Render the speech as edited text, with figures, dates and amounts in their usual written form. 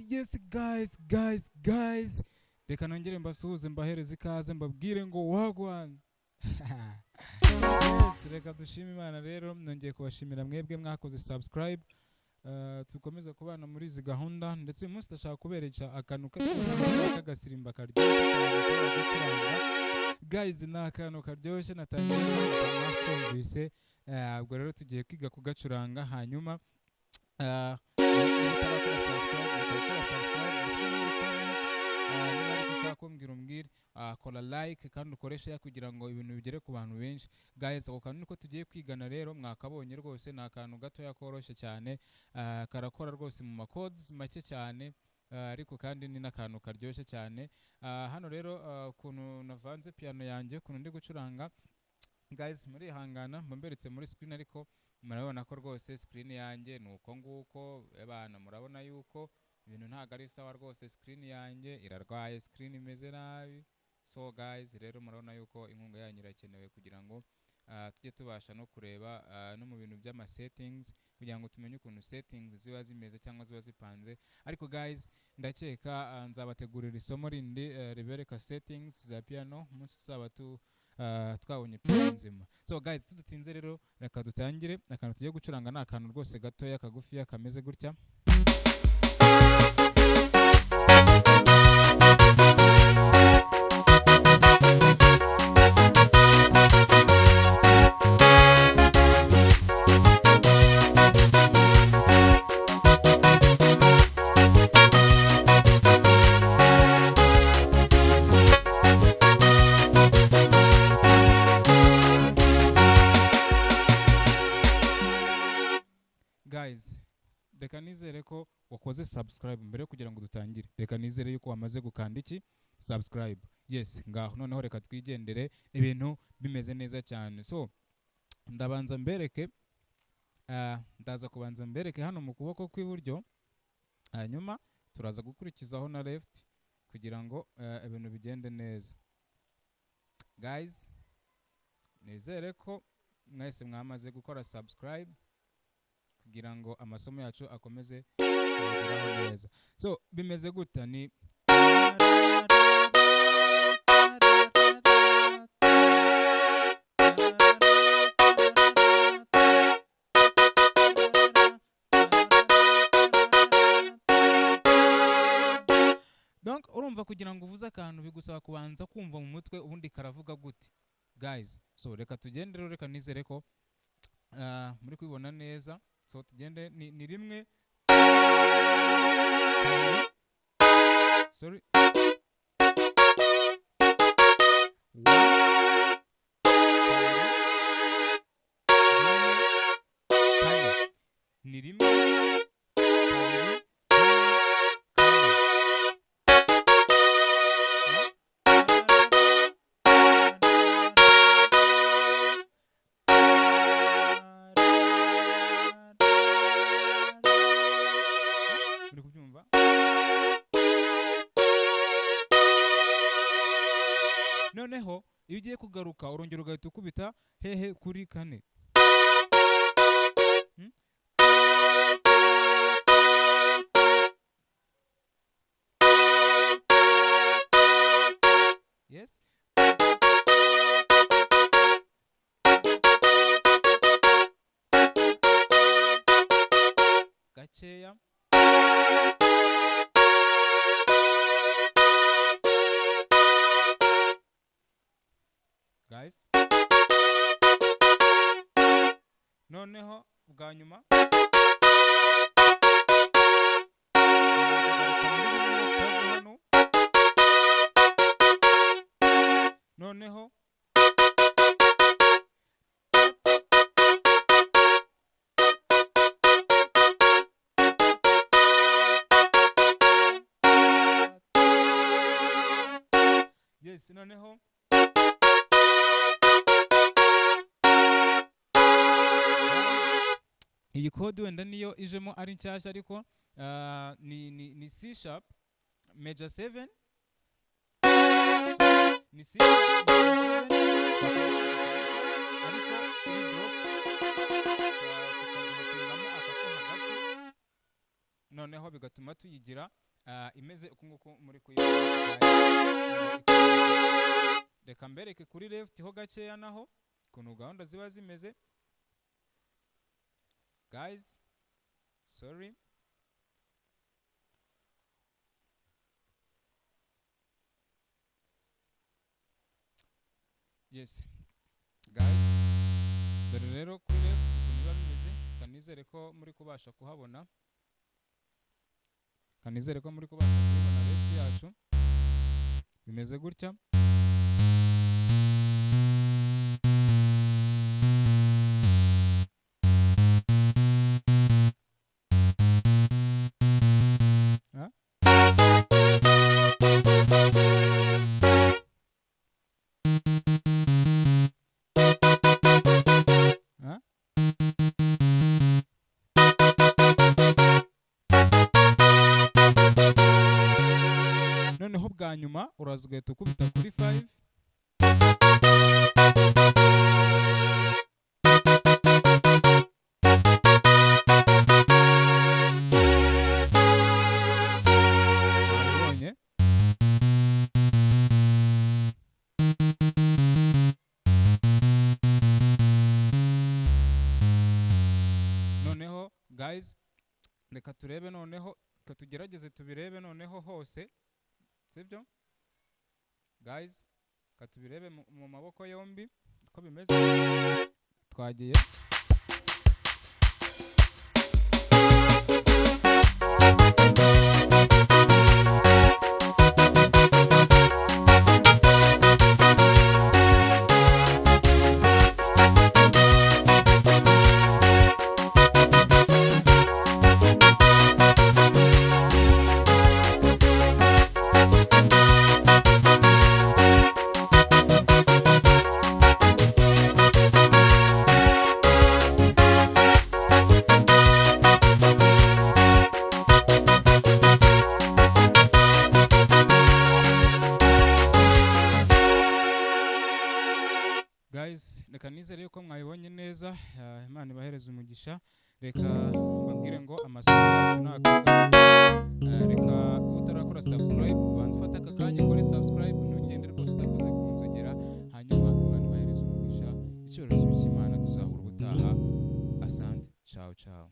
guys, reka nongere mbasuhuze mbahereze ikaze mbabwire ngo wagwan. Yes, reka dushime Imana rero nongeye kubashimira mwebwe mwakoze subscribe. Tukomeza kubana muri izi gahunda ndetse uyu munsi ndashaka kuberekera akantu k'agasirimba karyoshye. Guys, ni akantu karyoshye natangiye kumvise, ubwo rero tugiye kwiga kugacuranga hanyuma umbwire kora like kandi ukoreshe ya kugira ngo ibintu bigere ku bantu benshi. Guys, ako kantu niko tugiye kwigana rero mwakabonye rwose ni akantu gatoya koroshye cyane, karakora rwose mu macodes make cyane, ariko kandi ni n'akantu karyoshye cyane. Hano rero ukuntu navanze piano yanjye ukuntu ndi gucuranga, guys muri hangana mberetse muri screen, ariko murabona ko rwose screen yanjye ni uko nguko. Abana murabona yuko ibintu ntago ari sawa rwose, screen yanjye irarwaye, screen imeze nabi. So guys, rero murabona yuko inkunga yanyu irakenewe kugira ngo tujye tubasha no kureba no mu bintu by'ama settings kugira ngo tumenye ukuntu settings ziba zimeze cyangwa ziba zipanze. Ariko guys, ndakeka nzabategurira isomo rindi ribereka settings za piano umunsi tuzaba twabonye piano nzima. So guys, tudatinze rero reka dutangire. Akantu tugiye gucuranga ni akantu rwose gatoya kagufiya kameze gutya. Guys, reka nizere ko wakoze subscribe mbere kugira ngo dutangire. Reka nizere yuko wamaze gukanda iki subscribe. Yes, ngaho noneho reka twigendere ibintu bimeze neza cyane. So ndabanza mbereke, ndaza kubanza mbereke hano mu kuboko kw'iburyo, hanyuma turaza gukurikizaho na left kugira ngo ibintu bigende neza. Guys, nizere ko mwese mwamaze gukora subscribe kugira ngo amasomo yacu akomeze kubageraho neza. So bimeze guta ni donc urumva kugira ngo uvuze akantu bigusaba kubanza kumva mu mutwe ubundi karavuga gute. Guys, so reka tugendere, reka nizere ko muri kubibona neza. So tugende ni rimwe, sorry, ni rimwe, noneho iyo ugiye kugaruka urongera ugahita ukubita hehe kuri kane. Yes, gakeya. Guys, noneho bwa nyuma noneho yes, noneho iyi code wenda niyo ijemo ari nshyashya, ariko ni C sharp major 7, ni C sharp major 7, ariko noneho bigatuma tuyigira imeze uku nguku muri kuyibona. Reka mbereke kuri left ho gakeya naho ukuntu gahunda ziba zimeze guys, sorry. Yes guys, dore rero kuri left ukuntu biba bimeze, kanizere ko muri kubasha kuhabona, kanizere ko muri kubasha kubona left yacu bimeze gutya. Noneho bwa nyuma uraza ugahita ukubita kuri 5. Abonye noneho guys, reka turebe noneho, reka tugerageze tubirebe noneho hose, sibyo guys, reka tubirebe mu maboko yombi uko bimeze. Twagiye guys, reka nizere yuko mwabibonye neza. Imana ibahereze umugisha. Reka mbabwire ngo amasomo yacu nakaga, reka utarakora subscribe bantu fata aka kanya kore subscribe, ntugende rwose utakoze kunzogera, hanyuma Imana ibahereze umugisha. Icyubahiro cy'Imana, tuzahura ubutaha. Asante, ciao ciao.